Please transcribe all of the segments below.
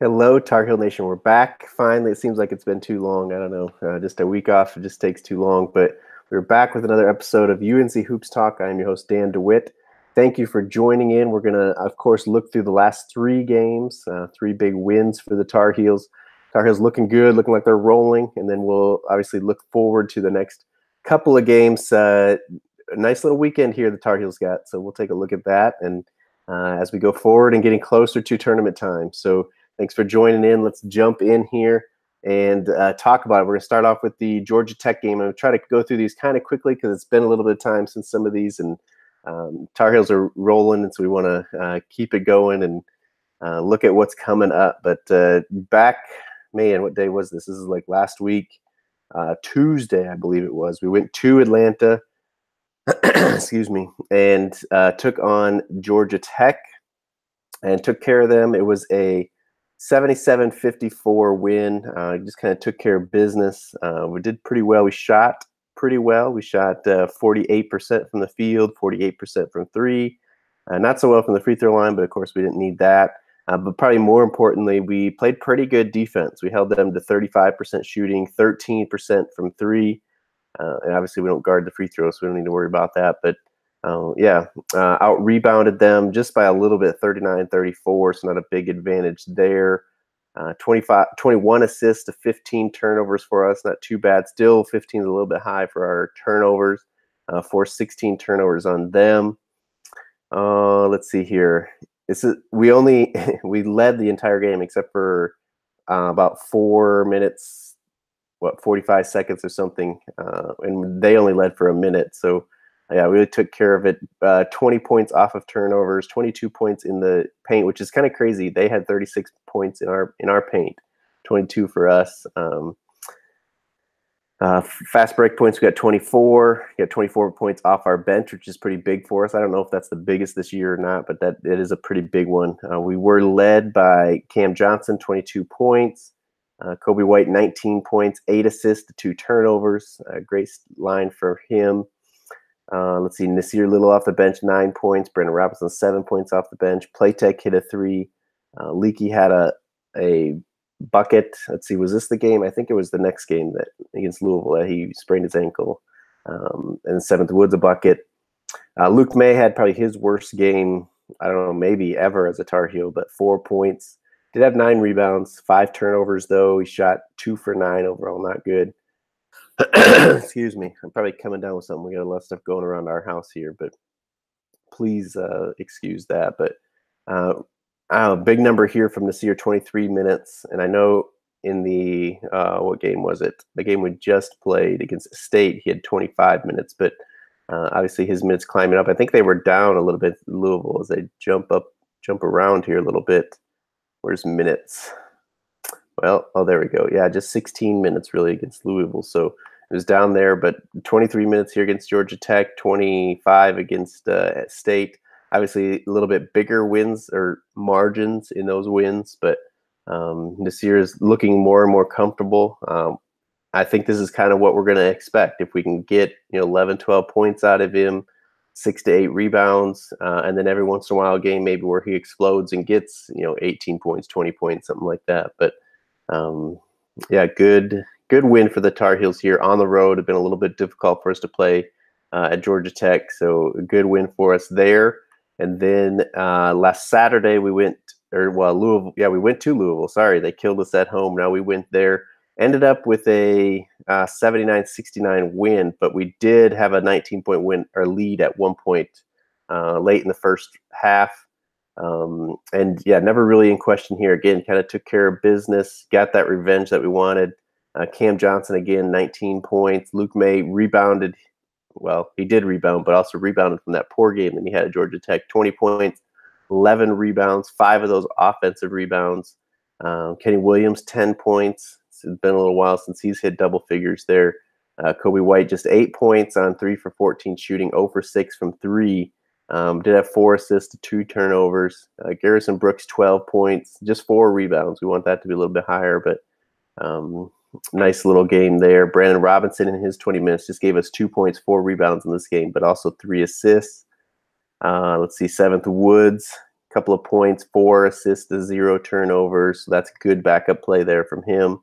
Hello, Tar Heel Nation. We're back. Finally, it seems like it's been too long. I don't know. Just a week off. It just takes too long. But we're back with another episode of UNC Hoops Talk. I am your host, Dan DeWitt. Thank you for joining in. We're going to, of course, look through the last three games, three big wins for the Tar Heels. Tar Heels looking good, looking like they're rolling. And then we'll obviously look forward to the next couple of games. A nice little weekend here the Tar Heels got. So we'll take a look at that. And as we go forward and getting closer to tournament time. So thanks for joining in. Let's jump in here and talk about it. We're going to start off with the Georgia Tech game. I'm going to try to go through these kind of quickly because it's been a little bit of time since some of these, and Tar Heels are rolling, and so we want to keep it going and look at what's coming up. But back, man, what day was this? This is like last week, Tuesday, I believe it was. We went to Atlanta, excuse me, and took on Georgia Tech and took care of them. It was a 77-54 win. Just kind of took care of business. We did pretty well. We shot pretty well. We shot 48% from the field, 48% from three. Not so well from the free throw line, but of course we didn't need that. But probably more importantly, we played pretty good defense. We held them to 35% shooting, 13% from three. And obviously we don't guard the free throw, so we don't need to worry about that. But out-rebounded them just by a little bit, 39-34, so not a big advantage there. 21 assists to 15 turnovers for us, not too bad. Still, 15 is a little bit high for our turnovers. For 16 turnovers on them. Let's see here. We led the entire game except for about 4 minutes, 45 seconds or something, and they only led for a minute. So yeah, we really took care of it. 20 points off of turnovers, 22 points in the paint, which is kind of crazy. They had 36 points in our paint, 22 for us. Fast break points, we got 24. We got 24 points off our bench, which is pretty big for us. I don't know if that's the biggest this year or not, but it is a pretty big one. We were led by Cam Johnson, 22 points. Kobe White, 19 points, 8 assists to 2 turnovers. Great line for him. Let's see, Nasir Little off the bench, 9 points. Brandon Robinson, 7 points off the bench. Playtech hit a 3. Leaky had a bucket. Let's see, was this the game? I think it was the next game that against Louisville that he sprained his ankle. And Seventh Woods a bucket. Luke May had probably his worst game, I don't know, maybe ever as a Tar Heel, but 4 points. Did have 9 rebounds, 5 turnovers though. He shot 2 for 9 overall, not good. Excuse me. I'm probably coming down with something. We got a lot of stuff going around our house here, but please excuse that. But a big number here from Nasir, 23 minutes. And I know in the what game was it? The game we just played against State, he had 25 minutes. But obviously his minutes climbing up. I think they were down a little bit in Louisville as they jump around here a little bit. Where's minutes? Well, there we go. Yeah, just 16 minutes really against Louisville. So it was down there, but 23 minutes here against Georgia Tech, 25 against State. Obviously, a little bit bigger wins or margins in those wins, but Nasir is looking more and more comfortable. I think this is kind of what we're going to expect. If we can get 11, 12 points out of him, 6 to 8 rebounds, and then every once in a while a game maybe where he explodes and gets 18 points, 20 points, something like that. But yeah, good win for the Tar Heels here on the road. It's been a little bit difficult for us to play at Georgia Tech, so a good win for us there. And then last Saturday we went to Louisville. Sorry, they killed us at home. Now we went there, ended up with a 79-69 win, but we did have a 19-point win or lead at one point late in the first half. And yeah, never really in question here. Again, kind of took care of business, got that revenge that we wanted. Cam Johnson, again, 19 points. Luke May rebounded. Well, he did rebound, but also rebounded from that poor game that he had at Georgia Tech. 20 points, 11 rebounds, 5 of those offensive rebounds. Kenny Williams, 10 points. It's been a little while since he's hit double figures there. Kobe White, just 8 points on 3 for 14 shooting, 0 for 6 from 3. Did have 4 assists to 2 turnovers. Garrison Brooks, 12 points, just 4 rebounds. We want that to be a little bit higher, but nice little game there. Brandon Robinson in his 20 minutes just gave us 2 points, 4 rebounds in this game, but also 3 assists. Let's see, Seventh Woods couple of points, 4 assists to 0 turnovers. So that's good backup play there from him.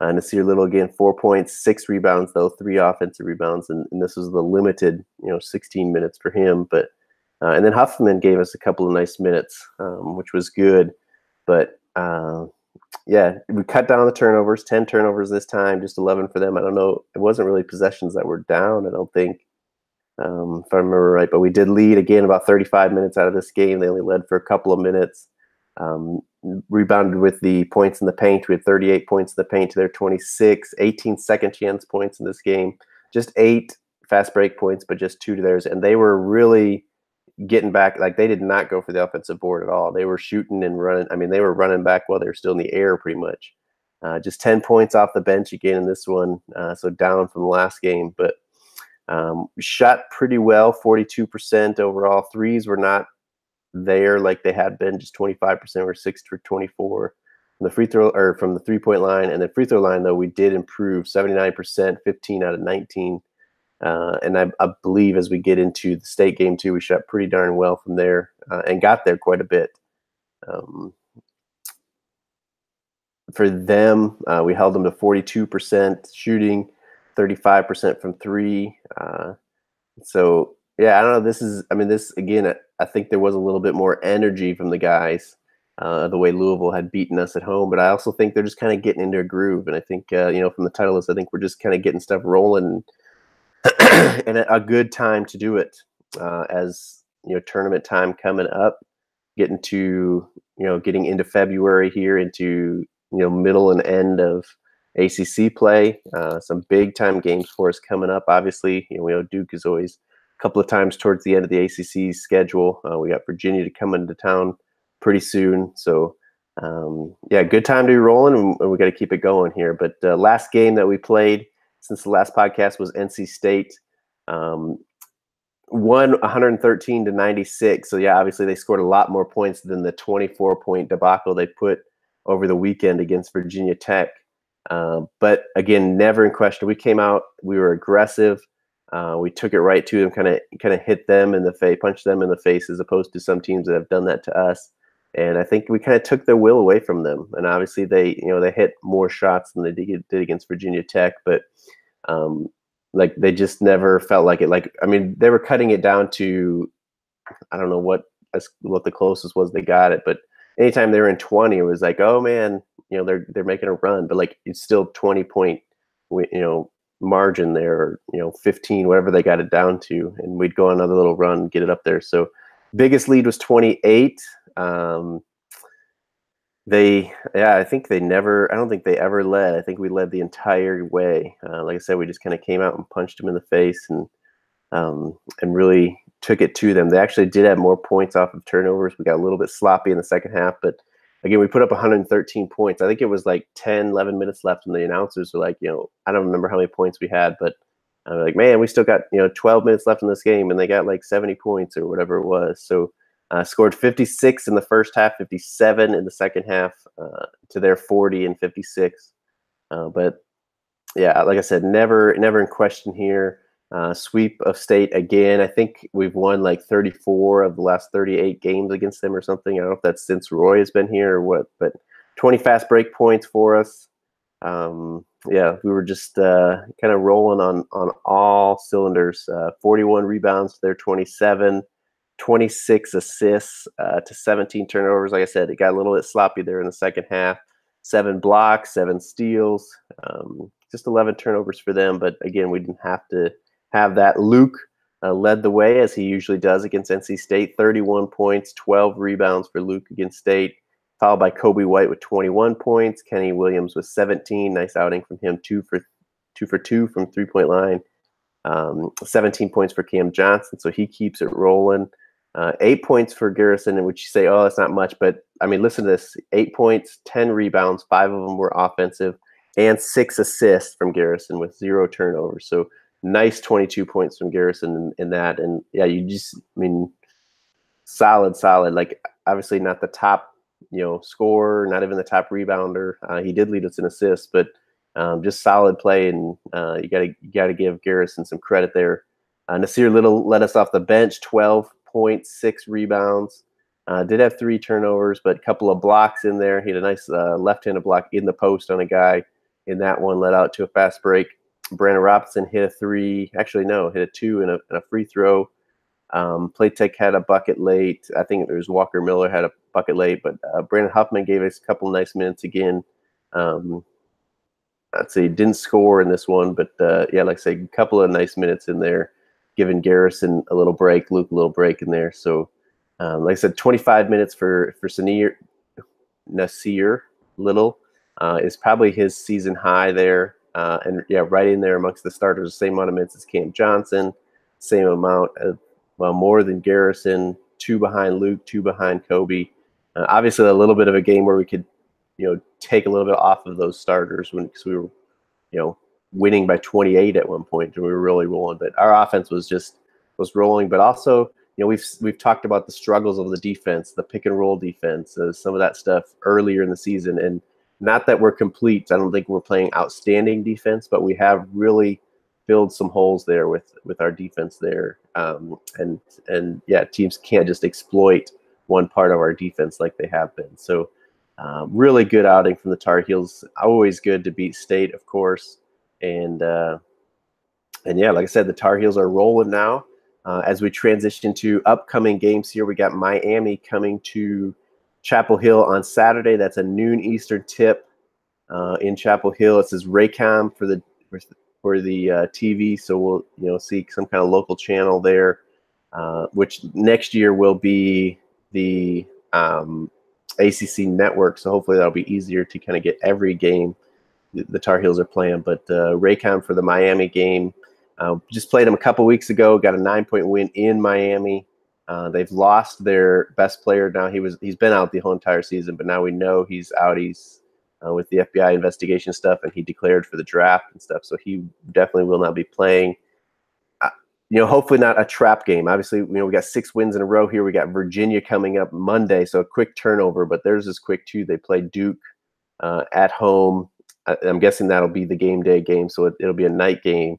Nasir Little, again, 4 points, 6 rebounds, though, 3 offensive rebounds. And this was the limited, 16 minutes for him. But and then Huffman gave us a couple of nice minutes, which was good. But, yeah, we cut down the turnovers, 10 turnovers this time, just 11 for them. I don't know. It wasn't really possessions that were down, I don't think, if I remember right. But we did lead, again, about 35 minutes out of this game. They only led for a couple of minutes. Rebounded with the points in the paint. We had 38 points in the paint to their 26, 18 second chance points in this game. Just 8 fast break points, but just 2 to theirs. And they were really getting back. Like, they did not go for the offensive board at all. They were shooting and running. I mean, they were running back while they were still in the air pretty much. Just 10 points off the bench again in this one. So down from the last game, but shot pretty well, 42% overall. Threes were not there like they had been, just 25%. Or 6 for 24 from the free throw, or from the 3-point line. And the free throw line, though, we did improve, 79%, 15 out of 19. And I believe as we get into the state game too, we shot pretty darn well from there, and got there quite a bit. For them, we held them to 42% shooting, 35% from 3. So yeah, I don't know. This again, I think there was a little bit more energy from the guys, the way Louisville had beaten us at home. But I also think they're just kind of getting into a groove. And I think, from the title list, I think we're just kind of getting stuff rolling. And a good time to do it, as tournament time coming up, getting into February here, into middle and end of ACC play. Some big time games for us coming up. Obviously, we know Duke is always a couple of times towards the end of the ACC schedule. We got Virginia to come into town pretty soon. So yeah, good time to be rolling, and we got to keep it going here. But last game that we played since the last podcast was NC State. Won 113-96. So yeah, obviously they scored a lot more points than the 24-point debacle they put over the weekend against Virginia Tech. But again, never in question. We came out, we were aggressive. We took it right to them, kind of hit them in the face, punched them in the face, as opposed to some teams that have done that to us. And I think we kind of took their will away from them. And obviously they hit more shots than they did against Virginia Tech, but like, they just never felt like it. Like, they were cutting it down to, I don't know what the closest was they got it, but anytime they were in 20, it was like, oh man, they're making a run, but like, it's still 20-point, margin there, or 15, whatever they got it down to, and we'd go on another little run, get it up there. So biggest lead was 28. I don't think they ever led. I think we led the entire way. Like I said, we just kind of came out and punched them in the face, and really took it to them. They actually did have more points off of turnovers. We got a little bit sloppy in the second half, but again, we put up 113 points. I think it was like 10, 11 minutes left, and the announcers were like, I don't remember how many points we had, but like, man, we still got 12 minutes left in this game, and they got like 70 points or whatever it was. So scored 56 in the first half, 57 in the second half, to their 40 and 56. But yeah, like I said, never in question here. Sweep of state again. I think we've won like 34 of the last 38 games against them or something. I don't know if that's since Roy has been here or what, but 20 fast break points for us. Yeah, we were just kind of rolling on all cylinders. 41 rebounds to their 27. 26 assists to 17 turnovers. Like I said, it got a little bit sloppy there in the second half. 7 blocks, 7 steals, just 11 turnovers for them. But again, we didn't have to have that. Luke led the way, as he usually does against NC State. 31 points, 12 rebounds for Luke against State, followed by Kobe White with 21 points. Kenny Williams with 17. Nice outing from him, 2 for 2 from 3-point line. 17 points for Cam Johnson, so he keeps it rolling. 8 points for Garrison, in which you say, oh, that's not much. But, listen to this. 8 points, 10 rebounds, 5 of them were offensive, and 6 assists from Garrison with 0 turnovers. So nice 22 points from Garrison in that. And, yeah, solid. Like, obviously not the top, scorer, not even the top rebounder. He did lead us in assists, but just solid play. And you got to give Garrison some credit there. Nasir Little led us off the bench, 12 points, 6 rebounds. Did have 3 turnovers, but a couple of blocks in there. He had a nice left-handed block in the post on a guy in that one, led out to a fast break. Brandon Robinson hit a 3. Actually, no, hit a 2 and a free throw. Playtech had a bucket late. I think it was Walker Miller had a bucket late, but Brandon Huffman gave us a couple nice minutes again. I'd say didn't score in this one, but yeah, like I say, a couple of nice minutes in there, giving Garrison a little break, Luke a little break in there. So, like I said, 25 minutes for Nasir Little is probably his season high there. And yeah, right in there amongst the starters, the same amount of minutes as Cam Johnson, same amount of, well, more than Garrison, 2 behind Luke, 2 behind Kobe. Obviously, a little bit of a game where we could, take a little bit off of those starters because we were, winning by 28 at one point and we were really rolling. But our offense was rolling. But also, we've talked about the struggles of the defense, the pick and roll defense, some of that stuff earlier in the season. And not that we're complete. I don't think we're playing outstanding defense, but we have really filled some holes there with our defense there. And yeah, teams can't just exploit one part of our defense like they have been. So really good outing from the Tar Heels. Always good to beat State, of course. And yeah, like I said, the Tar Heels are rolling now. As we transition to upcoming games here, we got Miami coming to Chapel Hill on Saturday. That's a noon Eastern tip in Chapel Hill. It says Raycom for the TV, so we'll see some kind of local channel there, which next year will be the ACC network. So hopefully that'll be easier to kind of get every game the Tar Heels are playing. But Raycom for the Miami game. Just played them a couple weeks ago. Got a 9-point win in Miami. They've lost their best player now. He's been out the whole entire season, but now we know he's out. He's with the FBI investigation stuff, and he declared for the draft and stuff. So he definitely will not be playing. Hopefully not a trap game. Obviously, we got 6 wins in a row here. We got Virginia coming up Monday, so a quick turnover, but theirs is quick too. They play Duke at home. I'm guessing that'll be the game day game, so it'll be a night game.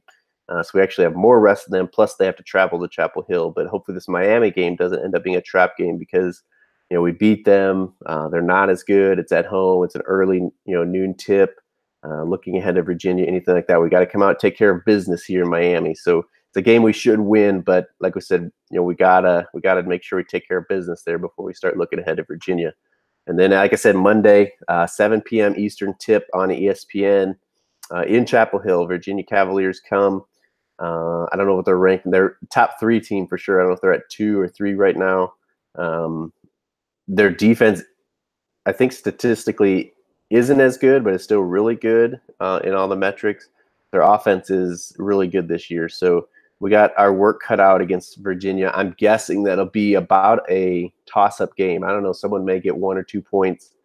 So we actually have more rest than them, plus they have to travel to Chapel Hill. But hopefully this Miami game doesn't end up being a trap game because, we beat them. They're not as good. It's at home. It's an early, noon tip. Looking ahead to Virginia, anything like that, we got to come out and take care of business here in Miami. So it's a game we should win, but like we said, we gotta make sure we take care of business there before we start looking ahead to Virginia. And then, like I said, Monday, 7 p.m. Eastern tip on ESPN in Chapel Hill. Virginia Cavaliers come. I don't know what they're ranking. They're top 3 team for sure. I don't know if they're at 2 or 3 right now. Their defense, I think statistically isn't as good, but it's still really good in all the metrics. Their offense is really good this year. So we got our work cut out against Virginia. I'm guessing that'll be about a toss-up game. I don't know. Someone may get 1 or 2 points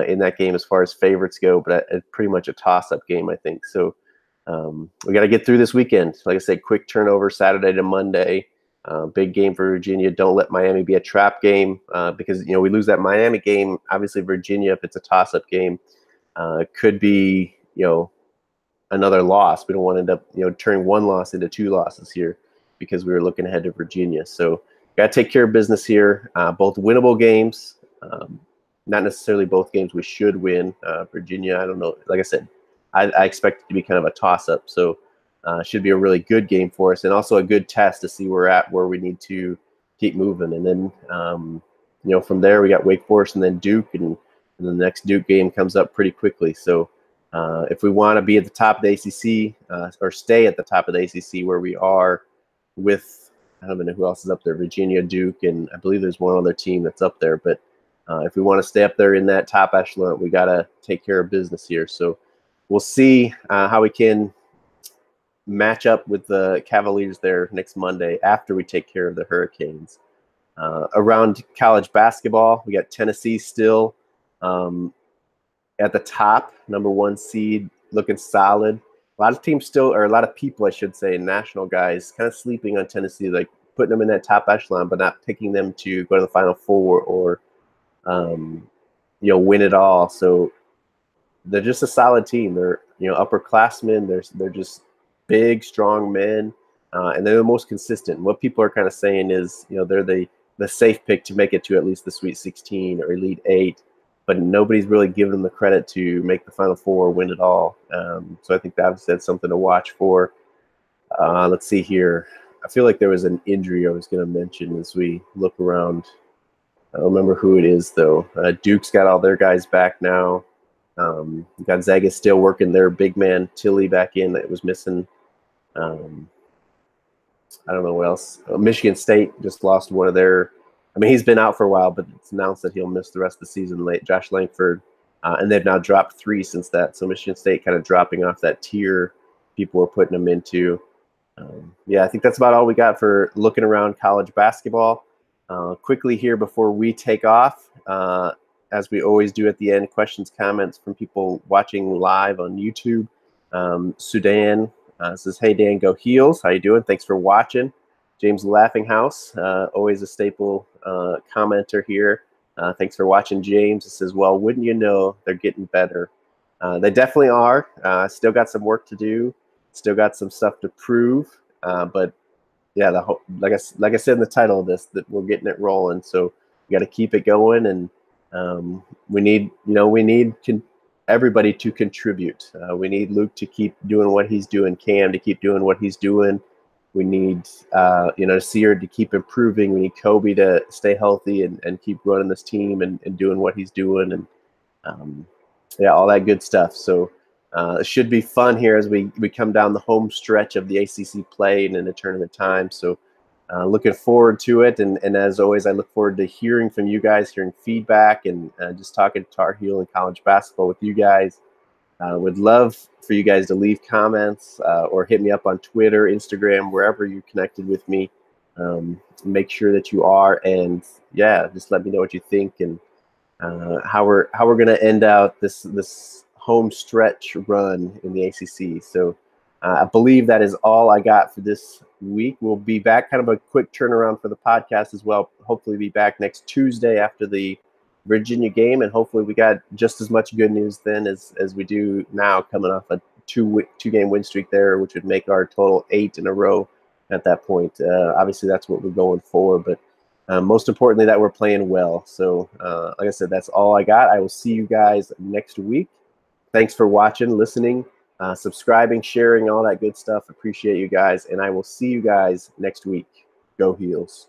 in that game as far as favorites go, but it's pretty much a toss-up game, I think. So we got to get through this weekend. Like I said, quick turnover Saturday to Monday. Big game for Virginia. Don't let Miami be a trap game because, we lose that Miami game. Obviously, Virginia, if it's a toss-up game, could be, another loss. We don't want to end up, turning 1 loss into 2 losses here because we were looking ahead to Virginia. So got to take care of business here. Both winnable games, not necessarily both games we should win. Virginia, I don't know. Like I said, I expect it to be kind of a toss-up. So it should be a really good game for us and also a good test to see where we need to keep moving. And then, from there we got Wake Forest and then Duke, and the next Duke game comes up pretty quickly. So if we want to be at the top of the ACC or stay at the top of the ACC where we are with, I don't even know who else is up there, Virginia, Duke, and I believe there's one other team that's up there. But if we want to stay up there in that top echelon, we got to take care of business here. So we'll see how we can match up with the Cavaliers there next Monday after we take care of the Hurricanes. Around college basketball, we got Tennessee still at the top, number 1 seed, looking solid. A lot of teams still, or a lot of people, I should say, national guys, kind of sleeping on Tennessee, like putting them in that top echelon, but not picking them to go to the Final Four or, win it all. So they're just a solid team. They're, upperclassmen. They're just big, strong men, and they're the most consistent. What people are kind of saying is, they're the the safe pick to make it to at least the Sweet 16 or Elite 8, but nobody's really given them the credit to make the Final Four or win it all. So I think that's something to watch for. Let's see here. I feel like there was an injury I was going to mention as we look around. I don't remember who it is, though. Duke's got all their guys back now. Gonzaga's still working their big man, Tilly, back in that was missing. I don't know what else. Michigan State just lost one of their – I mean, he's been out for a while, but it's announced that he'll miss the rest of the season late. Josh Langford, and they've now dropped 3 since that. So Michigan State kind of dropping off that tier people were putting them into. I think that's about all we got for looking around college basketball. Quickly here before we take off, as we always do at the end, questions, comments from people watching live on YouTube. Sudan says, "Hey Dan, go Heels. How you doing? Thanks for watching." James Laughinghouse, always a staple commenter here. Thanks for watching, James. It says, "Well, wouldn't you know, they're getting better." They definitely are. Still got some work to do. Still got some stuff to prove. But yeah, like I said in the title of this, that we're getting it rolling. So we got to keep it going, and we need everybody to contribute. We need Luke to keep doing what he's doing, Cam to keep doing what he's doing. We need Sear to keep improving. We need Kobe to stay healthy and keep running this team and doing what he's doing, and all that good stuff. So it should be fun here as we come down the home stretch of the ACC play and in the tournament time. So looking forward to it. And as always, I look forward to hearing from you guys, hearing feedback, and just talking Tar Heel and college basketball with you guys. Would love for you guys to leave comments or hit me up on Twitter, Instagram, wherever you're connected with me. Make sure that you are. And just let me know what you think and how we're going to end out this home stretch run in the ACC. So I believe that is all I got for this week. We'll be back, kind of a quick turnaround for the podcast as well. Hopefully be back next Tuesday after the Virginia game, and hopefully we got just as much good news then as we do now, coming off a two-game win streak there, which would make our total 8 in a row at that point. Obviously that's what we're going for, but most importantly that we're playing well. So like I said, that's all I got. I will see you guys next week. Thanks for watching, listening, subscribing, sharing, all that good stuff. Appreciate you guys, and I will see you guys next week. Go Heels.